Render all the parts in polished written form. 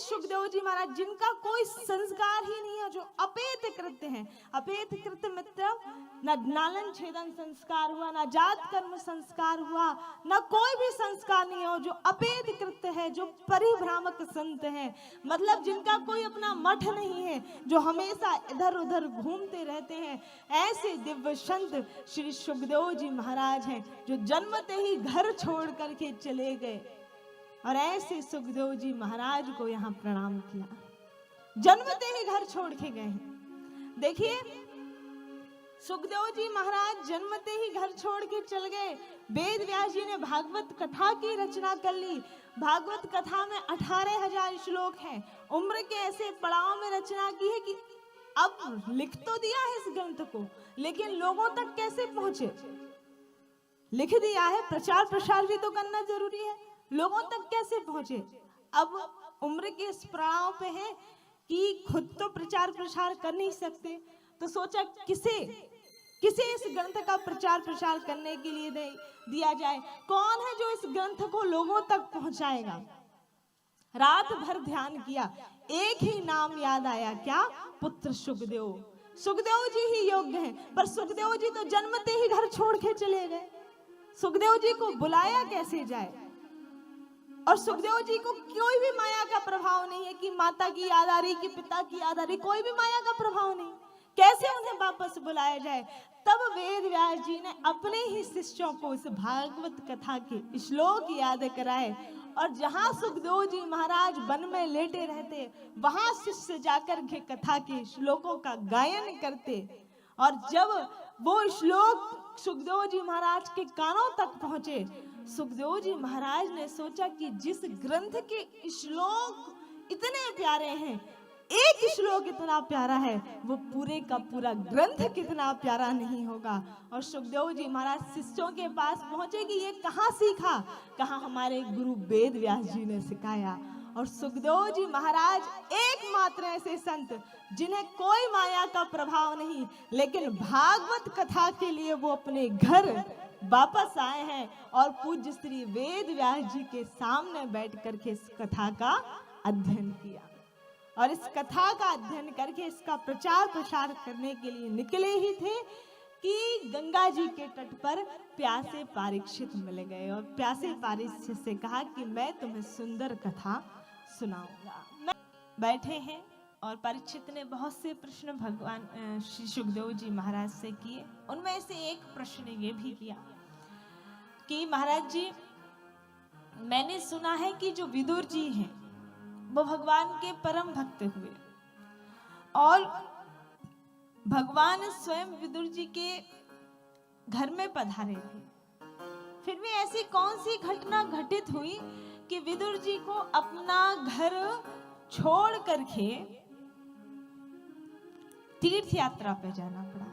सुखदेव जी महाराज जिनका कोई संस्कार ही नहीं है, जो अपेत कृत्य हैं। अपेत कृत्य मतलब न नालन छेदन संस्कार हुआ, न जात कर्म संस्कार हुआ, न कोई भी संस्कार नहीं हो, जो अपेत कृत्य है, जो परिभ्रामक संत है, मतलब जिनका कोई अपना मठ नहीं है, जो हमेशा इधर उधर घूमते रहते हैं, ऐसे दिव्य संत श्री सुखदेव जी महाराज हैं, जो जन्मते ही घर छोड़ करके चले गए। और ऐसे सुखदेव जी महाराज को यहाँ प्रणाम किया, जन्मते ही घर छोड़ के गए हैं। देखिए, सुखदेव जी महाराज जन्मते ही घर छोड़ के चल गए। वेद व्यास जी ने भागवत कथा की रचना कर ली। भागवत कथा में 18,000 श्लोक हैं। उम्र के ऐसे पड़ाव में रचना की है कि अब लिख तो दिया है इस ग्रंथ को, लेकिन लोगों तक कैसे पहुंचे? लिख दिया है, प्रचार प्रसार भी तो करना जरूरी है, लोगों तक कैसे पहुंचे? अब उम्र के इस पड़ाव पे है कि खुद तो प्रचार प्रसार कर नहीं सकते, तो सोचा किसे इस ग्रंथ का प्रचार प्रसार करने के लिए दिया जाए। कौन है जो इस ग्रंथ को लोगों तक पहुंचाएगा? रात भर ध्यान किया, एक ही नाम याद आया, क्या? पुत्र सुखदेव। सुखदेव जी ही योग्य हैं। पर सुखदेव जी तो जन्मते ही घर छोड़ के चले गए। सुखदेव जी को बुलाया कैसे जाए? और सुखदेव जी को कोई भी माया का प्रभाव नहीं है कि माता की याद आ रही, कि पिता की याद आ रही, कोई भी माया का प्रभाव नहीं। कैसे उन्हें वापस बुलाया जाए? तब वेद व्यास जी ने अपने ही शिष्यों को इस भागवत कथा के श्लोक याद कराए, और जहां सुखदेव जी महाराज वन में लेटे रहते, वहां शिष्य जाकर के कथा के श्लोकों का गायन करते। और जब वो श्लोक सुखदेव जी महाराज के कानों तक पहुंचे, सुखदेव जी महाराज ने सोचा कि जिस ग्रंथ के श्लोक इतने प्यारे हैं, एक श्लोक इतना प्यारा है, वो पूरे का पूरा ग्रंथ कितना प्यारा नहीं होगा। और सुखदेव जी महाराज शिष्यों के पास पहुंचे कि ये कहाँ सीखा? कहा हमारे गुरु वेद व्यास जी ने सिखाया। और सुखदेव जी महाराज एकमात्र ऐसे संत जिन्हें कोई माया का प्रभाव नहीं, लेकिन भागवत कथा के लिए वो अपने घर वापस आए हैं और पूज्य श्री वेद व्यास जी के सामने बैठ करके इस कथा का अध्ययन किया। और इस कथा का अध्ययन करके इसका प्रचार प्रसार करने के लिए निकले ही थे कि गंगा जी के तट पर प्यासे परीक्षित मिल गए। और प्यासे परीक्षित से कहा कि मैं तुम्हें सुंदर कथा सुनाऊंगा। बैठे हैं और परीक्षित ने बहुत से प्रश्न भगवान श्री सुखदेव जी महाराज से किए। उनमें से एक प्रश्न ये भी किया कि महाराज जी, मैंने सुना है कि जो विदुर जी हैं वो भगवान के परम भक्त हुए, और भगवान स्वयं विदुर जी के घर में पधारे थे। फिर भी ऐसी कौन सी घटना घटित हुई कि विदुर जी को अपना घर छोड़ करके तीर्थ यात्रा पे जाना पड़ा?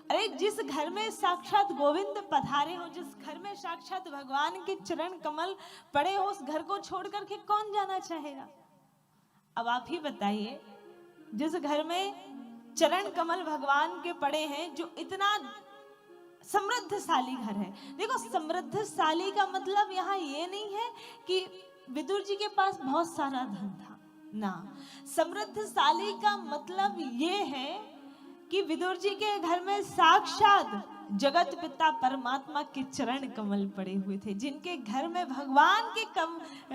अरे जिस घर में साक्षात गोविंद पधारे हो, जिस घर में साक्षात भगवान के चरण कमल पड़े हो, उस घर को छोड़ करके कौन जाना चाहेगा? अब आप ही बताइए, जिस घर में चरण कमल भगवान के पड़े हैं, जो इतना समृद्धशाली घर है। देखो, समृद्धशाली का मतलब यहाँ ये नहीं है कि विदुर जी के पास बहुत सारा धन था ना। समृद्धशाली का मतलब ये है कि विदुर जी के घर में साक्षात जगत पिता परमात्मा के चरण कमल पड़े हुए थे। जिनके घर में भगवान के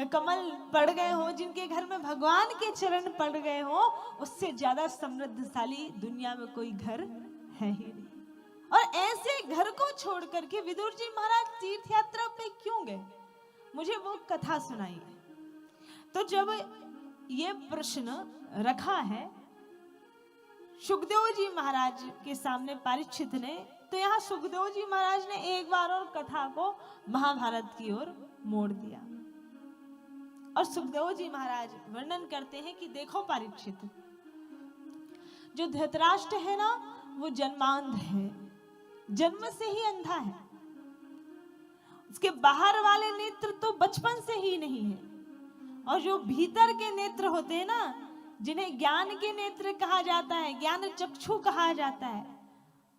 कमल पड़ गए हो, जिनके घर में भगवान के चरण पड़ गए हो, उससे ज्यादा समृद्धशाली दुनिया में कोई घर है ही नहीं। और ऐसे घर को छोड़ करके विदुर जी महाराज तीर्थ यात्रा पे क्यों गए? मुझे वो कथा सुनाइए। तो जब ये प्रश्न रखा है सुखदेव जी महाराज के सामने परीक्षित ने, तो यहाँ सुखदेव जी महाराज ने एक बार और कथा को महाभारत की ओर मोड़ दिया। और सुखदेव जी महाराज वर्णन करते हैं कि देखो परीक्षित, जो धृतराष्ट्र है ना, वो जन्मांध है, जन्म से ही अंधा है। उसके बाहर वाले नेत्र तो बचपन से ही नहीं है, और जो भीतर के नेत्र होते हैं ना, जिन्हें ज्ञान के नेत्र कहा जाता है, ज्ञान चक्षु कहा जाता है,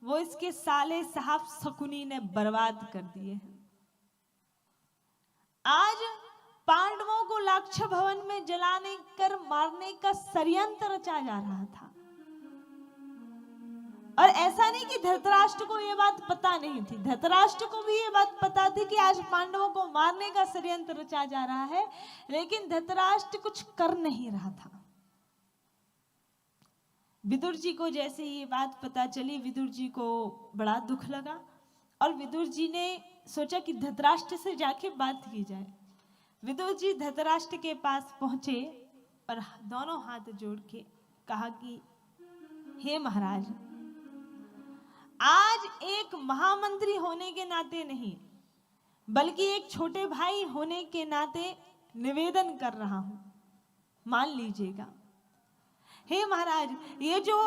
वो इसके साले साहब शकुनी ने बर्बाद कर दिए हैं। आज पांडवों को लाक्ष भवन में जलाने लेकर मारने का षड्यंत्र रचा जा रहा था। और ऐसा नहीं कि धृतराष्ट्र को ये बात पता नहीं थी, धृतराष्ट्र को भी ये बात पता थी कि आज पांडवों को मारने का षड्यंत्र रचा जा रहा है, लेकिन धृतराष्ट्र कुछ कर नहीं रहा था। विदुर जी को जैसे ये बात पता चली, विदुर जी को बड़ा दुख लगा और विदुर जी ने सोचा कि धृतराष्ट्र से जाके बात की जाए। विदुर जी धृतराष्ट्र के पास पहुंचे और दोनों हाथ जोड़ के कहा कि हे महाराज, आज एक महामंत्री होने के नाते नहीं बल्कि एक छोटे भाई होने के नाते निवेदन कर रहा हूं, मान लीजिएगा। हे महाराज, ये जो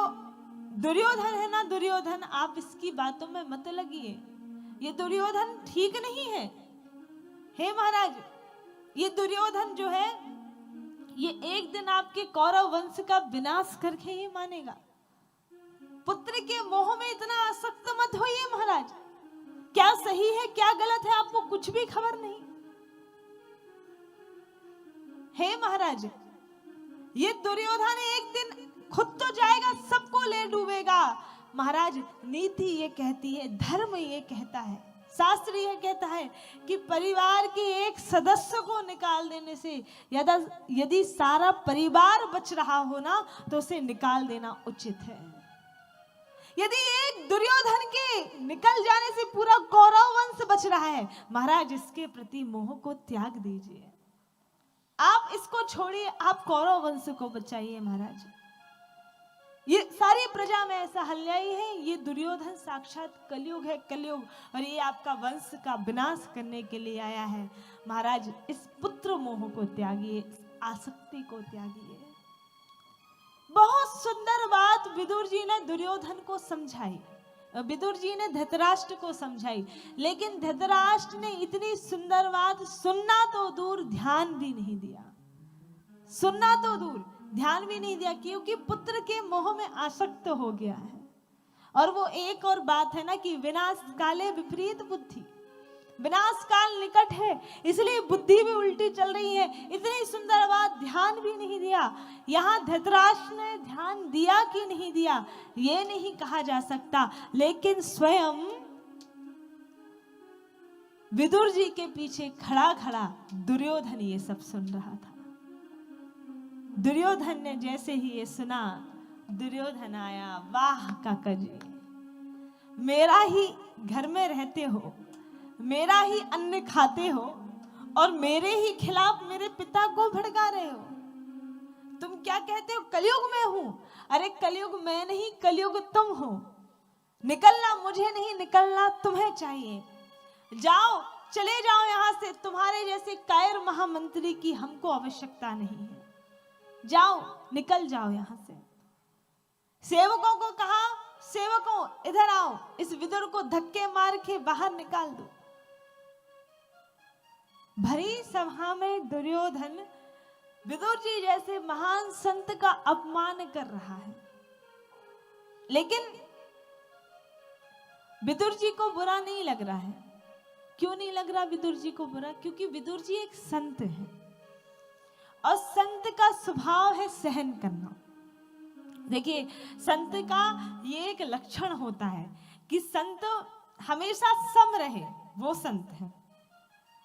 दुर्योधन है ना, दुर्योधन, आप इसकी बातों में मत लगिए, ये दुर्योधन ठीक नहीं है। हे महाराज, ये दुर्योधन जो है ये एक दिन आपके कौरव वंश का विनाश करके ही मानेगा। पुत्र के मोह में इतना आसक्त मत होइए महाराज, क्या सही है क्या गलत है आपको कुछ भी खबर नहीं। हे महाराज, ये दुर्योधन एक दिन खुद तो जाएगा, सबको ले डूबेगा। महाराज, नीति ये कहती है, धर्म ये कहता है, शास्त्र ये कहता है कि परिवार के एक सदस्य को निकाल देने से यदि सारा परिवार बच रहा हो ना तो उसे निकाल देना उचित है। यदि एक दुर्योधन के निकल जाने से पूरा कौरव वंश बच रहा है, महाराज इसके प्रति मोह को त्याग दीजिए, आप इसको छोड़िए, आप कौरव वंश को बचाइए। महाराज, ये सारी प्रजा में ऐसा हल्याई है, ये दुर्योधन साक्षात कलयुग है, कलयुग, और ये आपका वंश का विनाश करने के लिए आया है। महाराज, इस पुत्र मोह को त्यागिए, आसक्ति को त्यागिए। बहुत सुंदर बात विदुर जी ने दुर्योधन को समझाई, विदुर जी ने धृतराष्ट्र को समझाई, लेकिन धृतराष्ट्र ने इतनी सुंदर बात सुनना तो दूर, ध्यान भी नहीं दिया। सुनना तो दूर, ध्यान भी नहीं दिया, क्योंकि पुत्र के मोह में आसक्त हो गया है। और वो एक और बात है ना कि विनाश काले विपरीत बुद्धि, विनाश काल निकट है, इसलिए बुद्धि भी उल्टी चल रही है। इतनी सुंदर बात, ध्यान भी नहीं दिया। यहाँ धृतराष्ट्र ने ध्यान दिया कि नहीं दिया ये नहीं कहा जा सकता, लेकिन स्वयं विदुर जी के पीछे खड़ा खड़ा दुर्योधन ये सब सुन रहा था। दुर्योधन ने जैसे ही ये सुना, दुर्योधन आया, वाह काका जी, मेरा ही घर में रहते हो, मेरा ही अन्न खाते हो और मेरे ही खिलाफ मेरे पिता को भड़का रहे हो। तुम क्या कहते हो, कलयुग में हूं? अरे कलयुग मैं नहीं, कलयुग तुम हो। निकलना मुझे नहीं, निकलना तुम्हें चाहिए। जाओ, चले जाओ यहां से, तुम्हारे जैसे कायर महामंत्री की हमको आवश्यकता नहीं है। जाओ, निकल जाओ यहां से। सेवकों को कहा, सेवकों इधर आओ, इस विदुर को धक्के मार के बाहर निकाल दो। भरी सभा में दुर्योधन विदुर जी जैसे महान संत का अपमान कर रहा है, लेकिन विदुर जी को बुरा नहीं लग रहा है। क्यों नहीं लग रहा विदुर जी को बुरा? क्योंकि विदुर जी एक संत है और संत का स्वभाव है सहन करना। देखिए, संत का ये एक लक्षण होता है कि संत हमेशा सम रहे, वो संत है,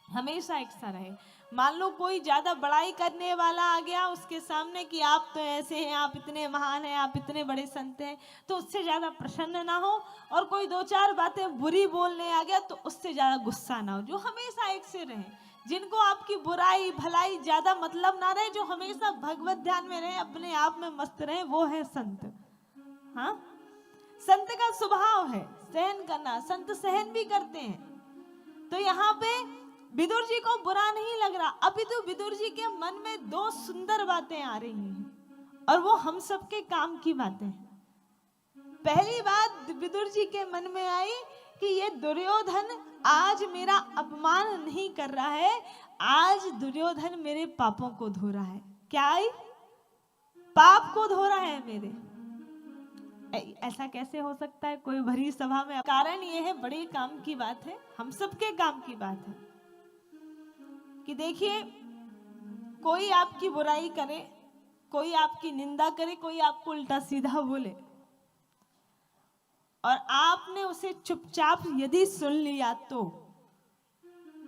हमेशा एक सा रहे। मान लो कोई ज्यादा बड़ाई करने वाला आ गया उसके सामने कि आप तो ऐसे हैं, आप इतने महान हैं, आप इतने बड़े संत हैं, तो उससे ज्यादा प्रसन्न ना हो। और कोई दो चार बातें बुरी बोलने आ गया तो उससे ज्यादा गुस्सा ना हो। जो हमेशा एक से रहे, जिनको आपकी बुराई भलाई ज्यादा मतलब ना रहे, जो हमेशा भगवत ध्यान में रहे, अपने आप में मस्त रहे, वो है संत। हाँ, संत का स्वभाव है सहन करना, संत सहन भी करते हैं। तो यहाँ पे विदुर जी को बुरा नहीं लग रहा, अभी तो विदुर जी के मन में दो सुंदर बातें आ रही हैं और वो हम सबके काम की बातें हैं। पहली बात विदुर जी के मन में आई कि ये दुर्योधन आज मेरा अपमान नहीं कर रहा है, आज दुर्योधन मेरे पापों को धो रहा है। क्या आई? पाप को धो रहा है मेरे। ऐसा कैसे हो सकता है कोई भरी सभा में? कारण ये है, बड़े काम की बात है, हम सबके काम की बात है कि देखिए, कोई आपकी बुराई करे कोई आपकी निंदा करे, कोई आपको उल्टा सीधा बोले और आपने उसे चुपचाप यदि सुन लिया तो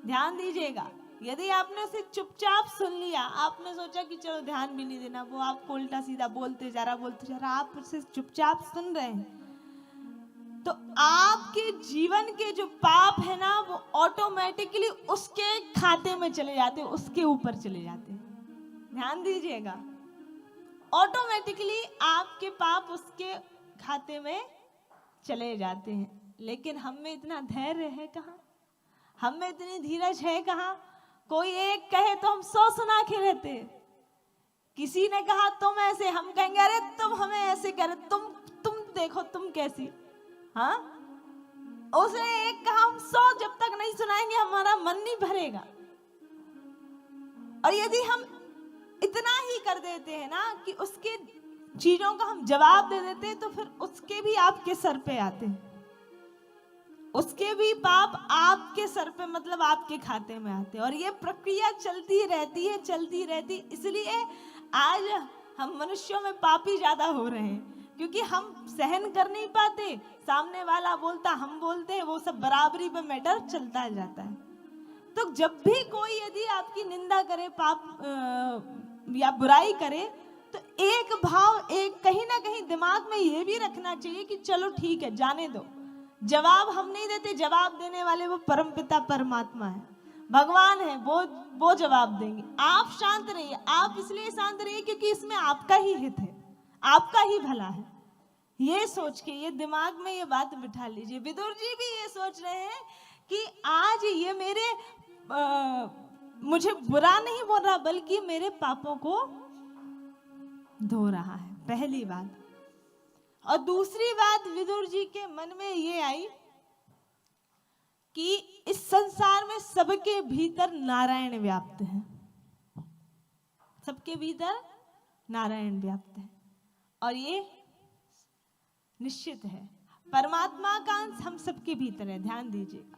ध्यान दीजिएगा, यदि आपने उसे चुपचाप सुन लिया, आपने सोचा कि चलो ध्यान भी नहीं देना, वो आपको उल्टा सीधा बोलते जा रहा, आप उसे चुपचाप सुन रहे हैं, तो आपके जीवन के जो पाप है ना वो ऑटोमेटिकली उसके खाते में चले जाते हैं, उसके ऊपर चले जाते हैं। ध्यान दीजिएगा, ऑटोमेटिकली आपके पाप उसके खाते में चले जाते हैं। लेकिन हम में इतना धैर्य है कहाँ, हम में इतनी धीरज है कहाँ? कोई एक कहे तो हम 100 सुना के रहते। किसी ने कहा तुम ऐसे, हम कहेंगे अरे तुम हमें ऐसे करे, तुम देखो तुम कैसी। हाँ, उसने एक कहा, हम 100 जब तक नहीं सुनाएंगे हमारा मन नहीं भरेगा। और यदि हम इतना ही कर देते हैं ना कि उसके चीजों का हम जवाब दे देते हैं, तो फिर उसके भी आपके सर पे आते हैं, उसके भी पाप आपके सर पे, मतलब आपके खाते में आते हैं। और ये प्रक्रिया चलती रहती। इसलिए आज हम मनुष्यों में पापी ज्यादा हो रहे हैं, क्योंकि हम सहन कर नहीं पाते, सामने वाला बोलता हम बोलते हैं, वो सब बराबरी पे मैटर चलता जाता है। तो जब भी कोई यदि आपकी निंदा करे, पाप या बुराई करे, तो एक भाव, एक कहीं ना कहीं दिमाग में ये भी रखना चाहिए कि चलो ठीक है, जाने दो, जवाब हम नहीं देते, जवाब देने वाले वो परमपिता परमात्मा है, भगवान है, वो जवाब देंगे। आप शांत रहिए, आप इसलिए शांत रहिए क्योंकि इसमें आपका ही हित है, आपका ही भला है। ये सोच के, ये दिमाग में ये बात बिठा लीजिए। विदुर जी भी ये सोच रहे हैं कि आज ये मेरे मुझे बुरा नहीं बोल रहा, बल्कि मेरे पापों को धो रहा है, पहली बात। और दूसरी बात विदुर जी के मन में ये आई कि इस संसार में सबके भीतर नारायण व्याप्त है, सबके भीतर नारायण व्याप्त है, और ये निश्चित है। परमात्मा का अंश हम सबके भीतर है, ध्यान दीजिएगा,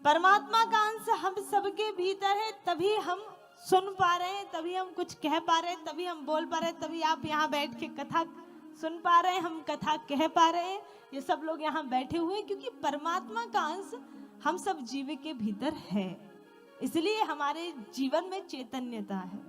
परमात्मा का अंश हम सबके भीतर है, तभी हम सुन पा रहे हैं, तभी हम कुछ कह पा रहे हैं, तभी हम बोल पा रहे हैं, तभी आप यहाँ बैठ के कथा सुन पा रहे हैं, हम कथा कह पा रहे हैं, ये सब लोग यहाँ बैठे हुए, क्योंकि परमात्मा का अंश हम सब जीव के भीतर है, इसलिए हमारे जीवन में चैतन्यता है।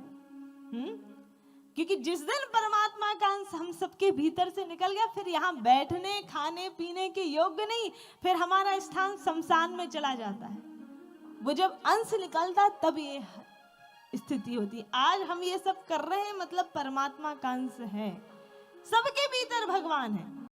क्योंकि जिस दिन परमात्मा का अंश हम सबके भीतर से निकल गया, फिर यहाँ बैठने खाने पीने के योग्य नहीं, फिर हमारा स्थान शमशान में चला जाता है। वो जब अंश निकलता है तब ये स्थिति होती है। आज हम ये सब कर रहे हैं, मतलब परमात्मा का अंश है, सबके भीतर भगवान है।